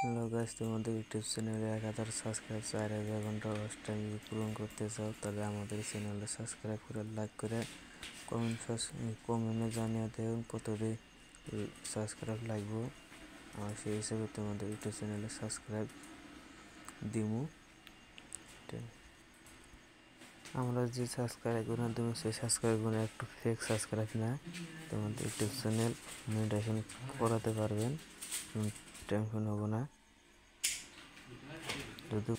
Hello guys, তোমাদের YouTube চ্যানেলে 1000 subscribe 4000 ঘন্টা ওয়াচ টাইম যদি পূরণ করতে চাও তাহলে আমাদের চ্যানেলে সাবস্ক্রাইব করে লাইক করে কমেন্টে জানিয়ে দেবেন কতটি সাবস্ক্রাইব লাগবে। আর সেই হিসাবে তোমাদের ইউটিউব চ্যানেলে সাবস্ক্রাইব দিমু। আমরা যে সাবস্ক্রাইবগুলো দেবো সেই সাবস্ক্রাইবগুলো একটু ফেক সাবস্ক্রাইব না, তোমাদের ইউটিউব চ্যানেল মনিটাইজেশন করাতে পারবেন, টেনশন হবো না। যদি